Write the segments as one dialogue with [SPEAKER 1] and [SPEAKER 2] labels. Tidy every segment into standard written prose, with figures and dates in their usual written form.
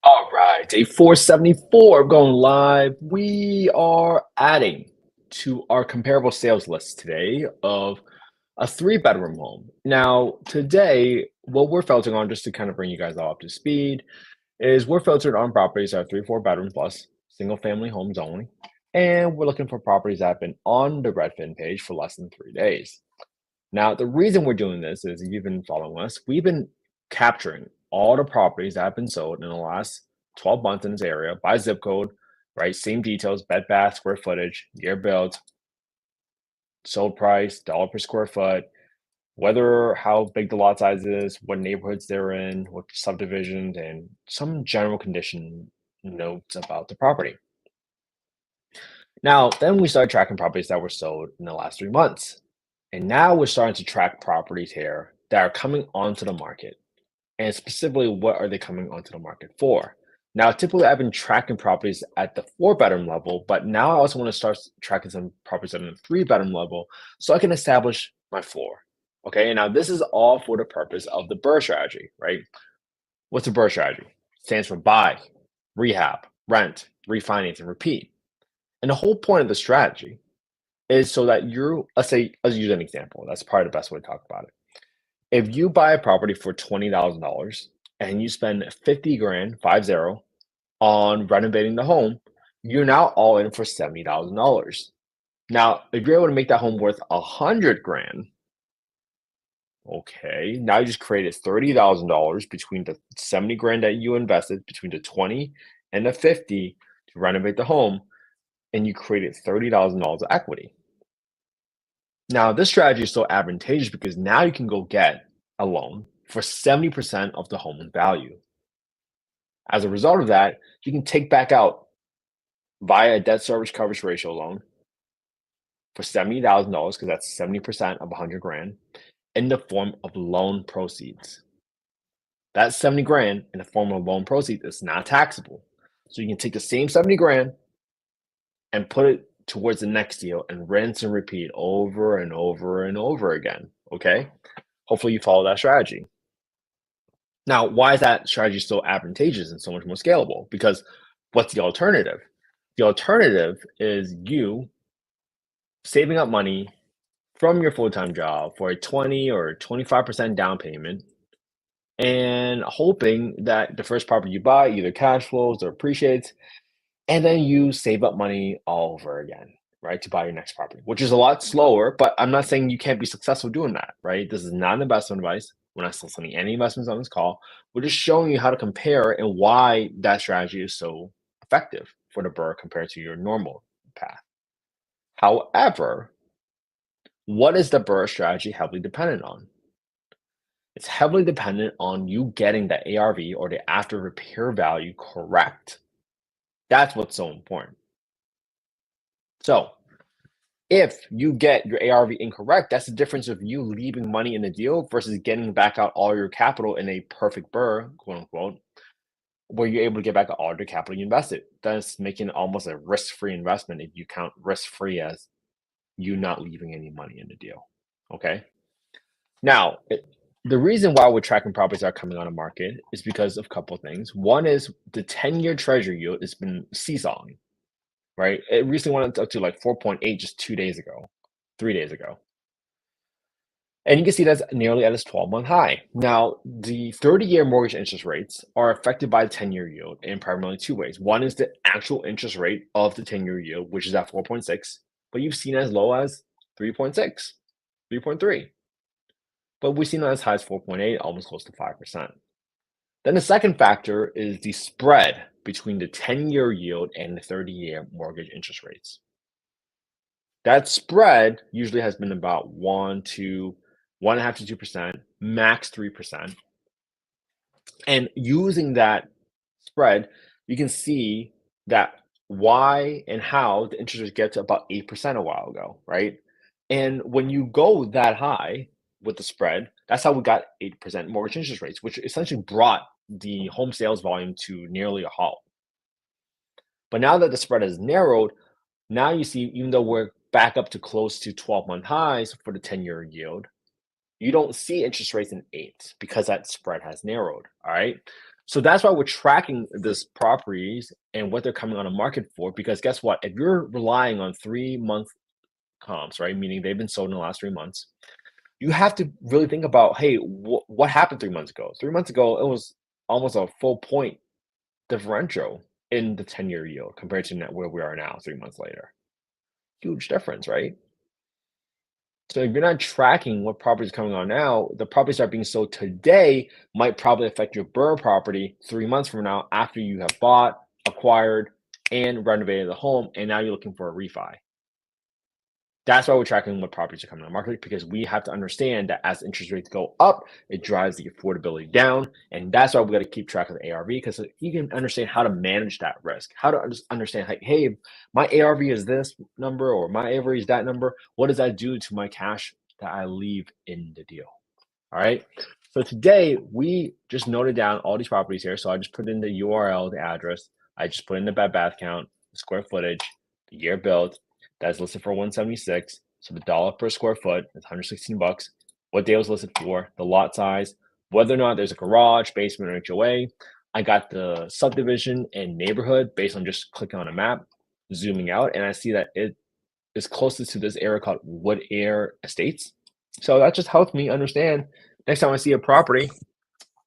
[SPEAKER 1] All right, day 474 going live. We are adding to our comparable sales list today of a three-bedroom home. Now, today, what we're filtering on, just to kind of bring you guys all up to speed, is we're filtered on properties that are 3, 4 bedroom plus, single-family homes only, and we're looking for properties that have been on the Redfin page for less than 3 days. Now, the reason we're doing this is if you've been following us, we've been capturing all the properties that have been sold in the last 12 months in this area by zip code, right? Same details, bed, bath, square footage, year built, sold price, dollar per square foot, whether how big the lot size is, what neighborhoods they're in, what subdivisions, and some general condition notes about the property. Now, then we started tracking properties that were sold in the last 3 months. And now we're starting to track properties here that are coming onto the market. And specifically, what are they coming onto the market for? Now, typically, I've been tracking properties at the 4 bedroom level, but now I also want to start tracking some properties at the 3 bedroom level so I can establish my floor. Okay, and now this is all for the purpose of the BRRRR strategy, right? What's a BRRRR strategy? Stands for buy, rehab, rent, refinance, and repeat. And the whole point of the strategy is so that let's use an example. That's probably the best way to talk about it. If you buy a property for $20,000 and you spend 50 grand, 50, on renovating the home, you're now all in for $70,000. Now, if you're able to make that home worth 100 grand, okay, now you just created $30,000 between the 70 grand that you invested, between the 20 and the 50 to renovate the home, and you created $30,000 of equity. Now, this strategy is so advantageous because now you can go get a loan for 70% of the home value. As a result of that, you can take back out via a debt service coverage ratio loan for $70,000 because that's 70% of 100 grand in the form of loan proceeds. That 70 grand in the form of loan proceeds is not taxable. So you can take the same 70 grand and put it towards the next deal and rinse and repeat over and over and over again. Okay. Hopefully you follow that strategy. Now, why is that strategy so advantageous and so much more scalable? Because what's the alternative? The alternative is you saving up money from your full-time job for a 20 or 25% down payment and hoping that the first property you buy either cash flows or appreciates, and then you save up money all over again, right, to buy your next property, which is a lot slower, but I'm not saying you can't be successful doing that, right? This is not an investment advice. We're not selling any investments on this call. We're just showing you how to compare and why that strategy is so effective for the BRRRR compared to your normal path. However, what is the BRRRR strategy heavily dependent on? It's heavily dependent on you getting the ARV or the after repair value correct. That's what's so important. So, if you get your ARV incorrect, that's the difference of you leaving money in the deal versus getting back out all your capital in a perfect BRRRR, quote unquote, where you're able to get back all the capital you invested. That's making almost a risk-free investment if you count risk-free as you not leaving any money in the deal. Okay. Now, the reason why we're tracking properties that are coming on the market is because of a couple of things. One is the 10-year treasury yield has been seesawing, right? It recently went up to like 4.8 just 2 days ago, 3 days ago. And you can see that's nearly at its 12-month high. Now, the 30-year mortgage interest rates are affected by the 10-year yield in primarily two ways. One is the actual interest rate of the 10-year yield, which is at 4.6, but you've seen as low as 3.6, 3.3. But we've seen it as high as 4.8, almost close to 5%. Then the second factor is the spread between the 10-year yield and the 30-year mortgage interest rates. That spread usually has been about 1.5 to 2%, max 3%. And using that spread, you can see that why and how the interest rates get to about 8% a while ago, right? And when you go that high with the spread, that's how we got 8% mortgage interest rates, which essentially brought the home sales volume to nearly a halt. But now that the spread has narrowed, now you see, even though we're back up to close to 12-month highs for the 10-year yield, you don't see interest rates in eights because that spread has narrowed. All right. So that's why we're tracking this properties and what they're coming on the market for, because guess what? If you're relying on 3-month comps, right? Meaning they've been sold in the last 3 months, you have to really think about, hey, what happened 3 months ago? 3 months ago, it was almost a full point differential in the 10-year yield compared to where we are now 3 months later. Huge difference, right? So if you're not tracking what property is coming on now, the properties that are being sold today might probably affect your BRRRR property 3 months from now after you have bought, acquired, and renovated the home, and now you're looking for a refi. That's why we're tracking what properties are coming on the market, because we have to understand that as interest rates go up, it drives the affordability down. And that's why we got to keep track of the ARV, because you can understand how to manage that risk, how to understand, like, hey, my ARV is this number or my ARV is that number. What does that do to my cash that I leave in the deal? All right. So today we just noted down all these properties here. So I just put in the URL, the address. I just put in the bed bath count, the square footage, the year built. That's listed for 176. So the dollar per square foot is 116 bucks. What day it was listed for, the lot size, whether or not there's a garage, basement, or HOA. I got the subdivision and neighborhood based on just clicking on a map, zooming out, and I see that it is closest to this area called Wood Air Estates. So that just helps me understand next time I see a property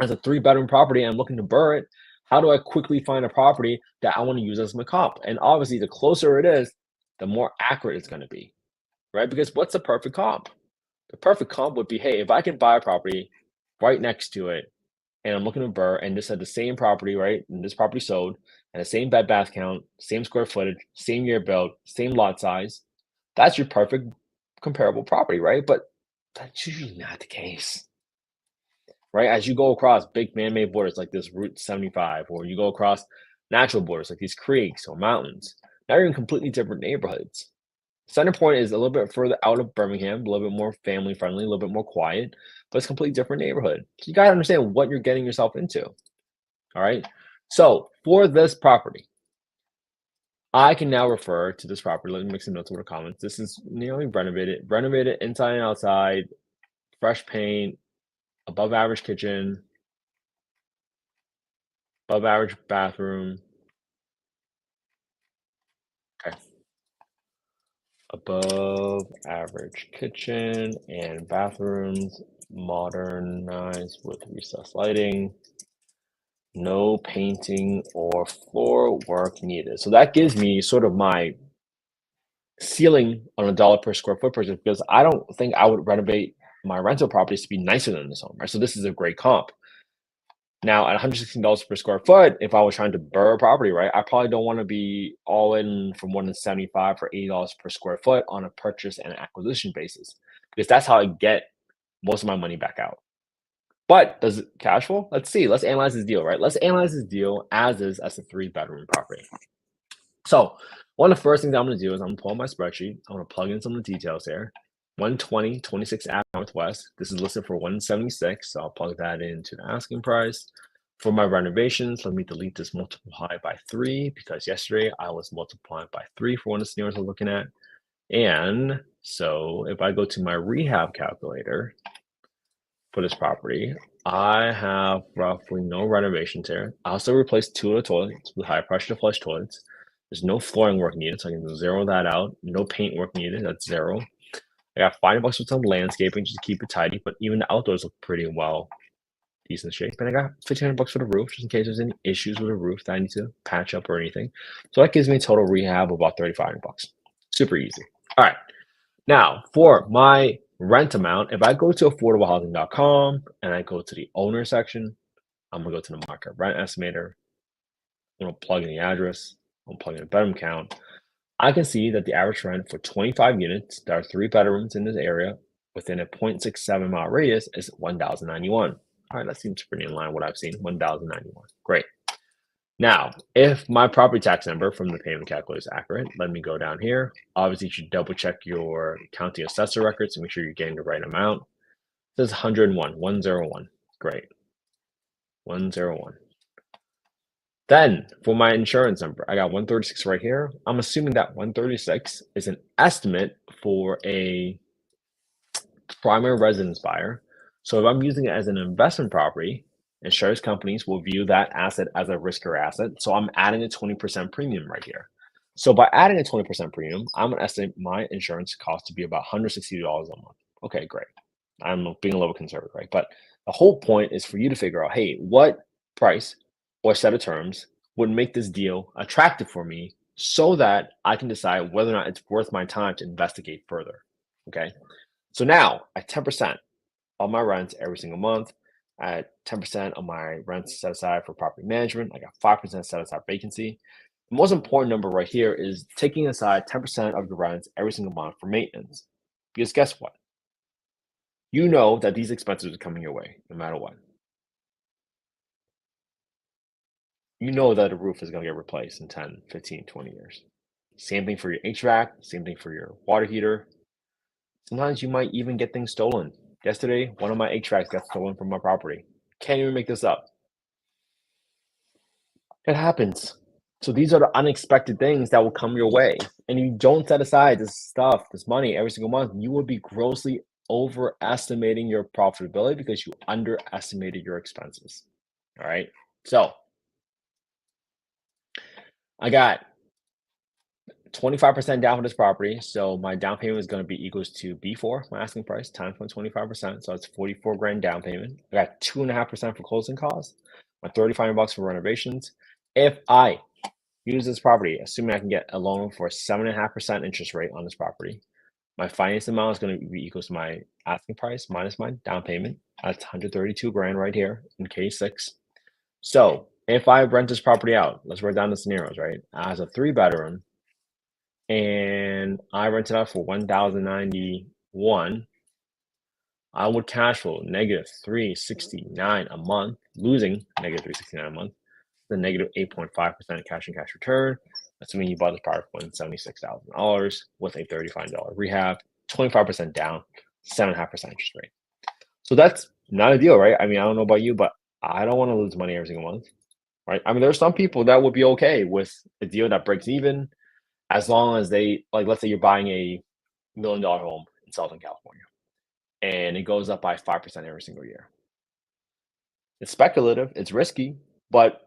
[SPEAKER 1] as a 3-bedroom property and I'm looking to BRRRR it, how do I quickly find a property that I want to use as my comp? And obviously, the closer it is, the more accurate it's going to be, right? Because what's the perfect comp? The perfect comp would be, hey, if I can buy a property right next to it and I'm looking to BRRRR and this had the same property, right? And this property sold and the same bed bath count, same square footage, same year built, same lot size, that's your perfect comparable property, right? But that's usually not the case, right? As you go across big man-made borders like this Route 75, or you go across natural borders like these creeks or mountains, now you're in completely different neighborhoods. Center Point is a little bit further out of Birmingham, a little bit more family friendly, a little bit more quiet, but it's a completely different neighborhood. So you got to understand what you're getting yourself into. All right. So for this property, I can now refer to this property. Let me make some notes with the comments. This is nearly renovated inside and outside, fresh paint, above average kitchen, above average bathroom. Okay. Above average kitchen and bathrooms, modernized with recessed lighting. No painting or floor work needed. So that gives me sort of my ceiling on a dollar per square foot purchase, because I don't think I would renovate my rental properties to be nicer than this home, right? So this is a great comp. Now, at $116 per square foot, if I was trying to BRRRR a property, right, I probably don't want to be all in from 175 for $80 per square foot on a purchase and acquisition basis, because that's how I get most of my money back out. But does it cash flow? Let's see. Let's analyze this deal, right? Let's analyze this deal as is, as a 3-bedroom property. So one of the first things I'm going to do is I'm going to pull up my spreadsheet. I'm going to plug in some of the details here. 120 26 Ave Northwest. This is listed for 176. So I'll plug that into the asking price. For my renovations, let me delete this multiply by 3, because yesterday I was multiplying by 3 for one of the scenarios I'm looking at. And so if I go to my rehab calculator for this property, I have roughly no renovations here. I also replaced 2 of the toilets with high pressure flush toilets. There's no flooring work needed, so I can zero that out. No paint work needed, that's 0. I got $5 with some landscaping just to keep it tidy, but even the outdoors look pretty well, decent shape. And I got $1,500 for the roof, just in case there's any issues with the roof that I need to patch up or anything. So that gives me a total rehab of about $3,500. Super easy. All right. Now, for my rent amount, if I go to affordablehousing.com and I go to the owner section, I'm going to go to the market rent estimator. I'm going to plug in the address. I'm plug in the bedroom count. I can see that the average rent for 25 units that are 3 bedrooms in this area within a 0.67 mile radius is $1,091. All right, that seems pretty in line with what I've seen. $1,091. Great. Now, if my property tax number from the payment calculator is accurate, let me go down here. Obviously, you should double check your county assessor records to make sure you're getting the right amount. It says 101, 101. Great. 101. Then for my insurance number, I got 136 right here. I'm assuming that 136 is an estimate for a primary residence buyer. So if I'm using it as an investment property, insurance companies will view that asset as a riskier asset. So I'm adding a 20% premium right here. So by adding a 20% premium, I'm going to estimate my insurance cost to be about $160 a month. Okay, great. I'm being a little conservative, right? But the whole point is for you to figure out, hey, what price or set of terms would make this deal attractive for me so that I can decide whether or not it's worth my time to investigate further. Okay. So now at 10% of my rents every single month, at 10% of my rents set aside for property management, I got 5% set aside vacancy. The most important number right here is taking aside 10% of your rents every single month for maintenance. Because guess what? You know that these expenses are coming your way no matter what. You know that a roof is going to get replaced in 10, 15, 20 years. Same thing for your HVAC, same thing for your water heater. Sometimes you might even get things stolen. Yesterday, one of my HVACs got stolen from my property. Can't even make this up. It happens. So these are the unexpected things that will come your way. And you don't set aside this stuff, this money every single month, you will be grossly overestimating your profitability because you underestimated your expenses. All right. So I got 25% down for this property. So my down payment is going to be equals to B4, my asking price, times 25%. So it's 44 grand down payment. I got 2.5% for closing costs, my 35 bucks for renovations. If I use this property, assuming I can get a loan for 7.5% interest rate on this property, my finance amount is going to be equals to my asking price minus my down payment. That's 132 grand right here in K6. So if I rent this property out, let's write down the scenarios, right? As a 3-bedroom, and I rent it out for 1,091, I would cash flow negative 369 a month, losing negative 369 a month, the negative 8.5% cash and cash return. Assuming you bought this property for $76,000 with a $35 rehab, 25% down, 7.5% interest rate. So that's not a deal, right? I mean, I don't know about you, but I don't want to lose money every single month, right? I mean, there's some people that would be okay with a deal that breaks even, as long as they, like, let's say you're buying a $1 million home in Southern California and it goes up by 5% every single year. It's speculative, it's risky, but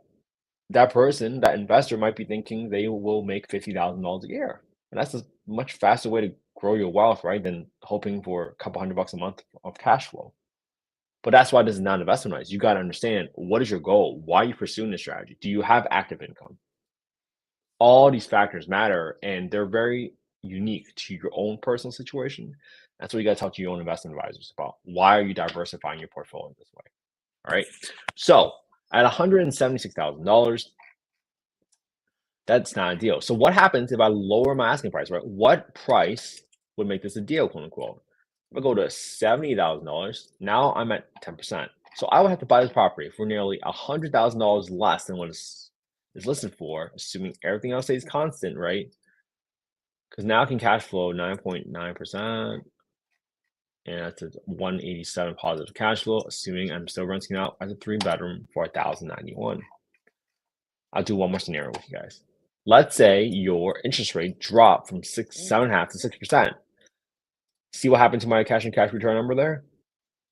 [SPEAKER 1] that person, that investor might be thinking they will make $50,000 a year. And that's a much faster way to grow your wealth, right? Than hoping for a couple $100 a month of cash flow. But that's why this is not investment advice. You got to understand, what is your goal? Why are you pursuing this strategy? Do you have active income? All these factors matter, and they're very unique to your own personal situation. That's what you got to talk to your own investment advisors about. Why are you diversifying your portfolio this way? All right. So at $176,000, that's not a deal. So what happens if I lower my asking price, right? What price would make this a deal, quote unquote? If I go to $70,000, now I'm at 10%. So I would have to buy this property for nearly $100,000 less than what is listed for, assuming everything else stays constant, right? Because now I can cash flow 9.9%, and that's a 187 positive cash flow, assuming I'm still renting out as a 3-bedroom for 1,091. I'll do one more scenario with you guys. Let's say your interest rate dropped from 7.5 to 6%. See what happened to my cash and cash return number there?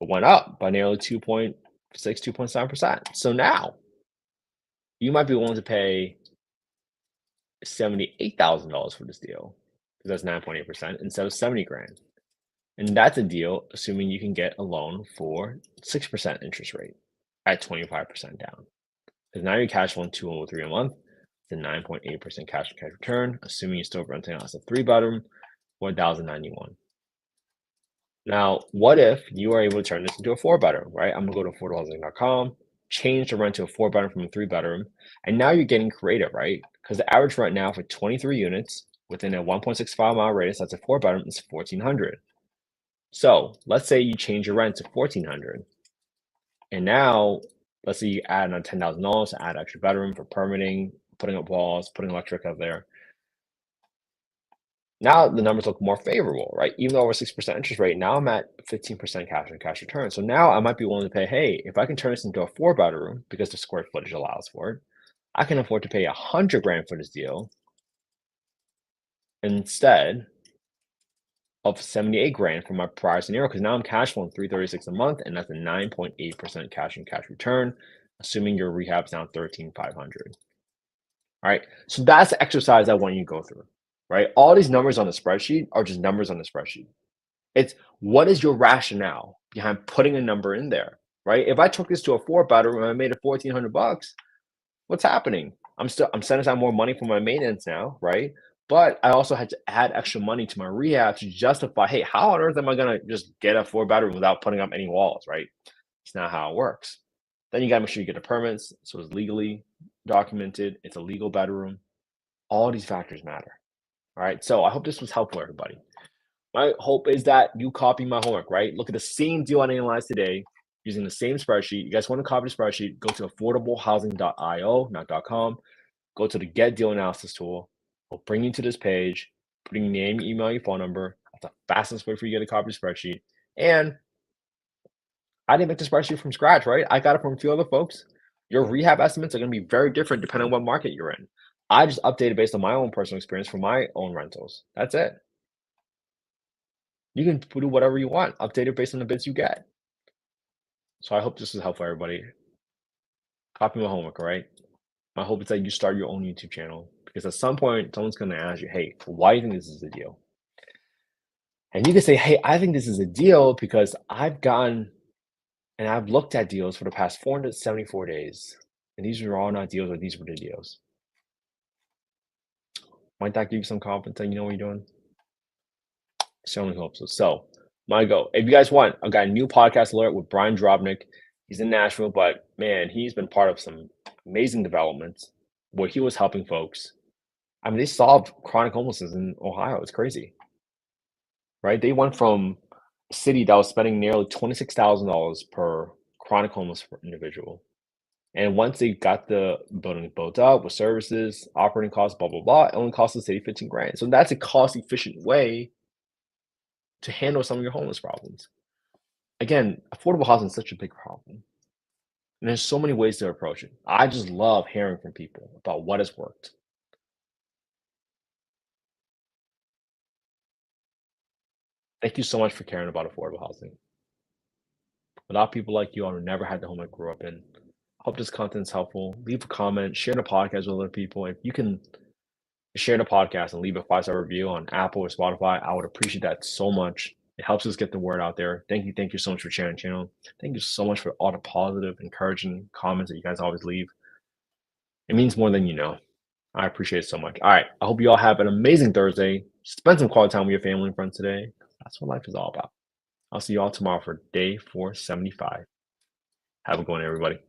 [SPEAKER 1] It went up by nearly 2.6, 2.7%. So now you might be willing to pay $78,000 for this deal, because that's 9.8% instead of 70 grand. And that's a deal assuming you can get a loan for 6% interest rate at 25% down. Because now you're cash flowing $203 a month, the 9.8% cash to cash return, assuming you're still renting out as a 3-bedroom, 1,091. Now, what if you are able to turn this into a 4-bedroom, right? I'm gonna go to affordablehousing.com, change the rent to a 4-bedroom from a 3-bedroom, and now you're getting creative, right? Because the average rent now for 23 units within a 1.65 mile radius, that's a 4-bedroom, is $1,400. So let's say you change your rent to $1,400, and now let's say you add on $10,000 to add extra bedroom for permitting, putting up walls, putting electric out there. Now the numbers look more favorable, right? Even though we're 6% interest rate, now I'm at 15% cash and cash return. So now I might be willing to pay, hey, if I can turn this into a 4-bedroom because the square footage allows for it, I can afford to pay 100 grand for this deal instead of 78 grand from my prior scenario because now I'm cash flowing 336 a month, and that's a 9.8% cash and cash return, assuming your rehab's now 13,500. All right. So that's the exercise I want you to go through. Right. All these numbers on the spreadsheet are just numbers on the spreadsheet. It's what is your rationale behind putting a number in there? Right. If I took this to a 4 bedroom and I made it 1,400 bucks, what's happening? I'm setting aside more money for my maintenance now, right? But I also had to add extra money to my rehab to justify, hey, how on earth am I gonna just get a 4 bedroom without putting up any walls, right? It's not how it works. Then you gotta make sure you get the permits, so it's legally documented, it's a legal bedroom. All these factors matter. All right. So I hope this was helpful, everybody. My hope is that you copy my homework, right? Look at the same deal I analyzed today using the same spreadsheet. You guys want to copy the spreadsheet, go to affordablehousing.io, not .com. Go to the Get Deal Analysis tool. It'll bring you to this page, putting your name, email, your phone number. That's the fastest way for you to get a copy of the spreadsheet. And I didn't make the spreadsheet from scratch, right? I got it from a few other folks. Your rehab estimates are going to be very different depending on what market you're in. I just updated based on my own personal experience for my own rentals. That's it. You can do whatever you want, update it based on the bids you get. So I hope this is helpful, everybody. Copy my homework, all right? My hope is that you start your own YouTube channel because at some point, someone's going to ask you, hey, why do you think this is a deal? And you can say, hey, I think this is a deal because I've gone and I've looked at deals for the past 474 days. And these are all not deals, or these were the deals. Might that give you some confidence that you know what you're doing? Certainly hope so. So, my go. If you guys want, I've got a new podcast alert with Brian Drobnik. He's in Nashville, but man, he's been part of some amazing developments where he was helping folks. I mean, they solved chronic homelessness in Ohio. It's crazy, right? They went from a city that was spending nearly $26,000 per chronic homeless individual. And once they got the building built up with services, operating costs, blah, blah, blah, it only cost the city 15 grand. So that's a cost efficient way to handle some of your homeless problems. Again, affordable housing is such a big problem. And there's so many ways to approach it. I just love hearing from people about what has worked. Thank you so much for caring about affordable housing. Without people like you, I would never had the home I grew up in. Hope this content is helpful. Leave a comment, share the podcast with other people. If you can share the podcast and leave a 5-star review on Apple or Spotify, I would appreciate that so much. It helps us get the word out there. Thank you so much for sharing the channel. Thank you so much for all the positive, encouraging comments that you guys always leave. It means more than you know. I appreciate it so much. All right. I hope you all have an amazing Thursday. Spend some quality time with your family and friends today. That's what life is all about. I'll see you all tomorrow for day 475. Have a good one, everybody.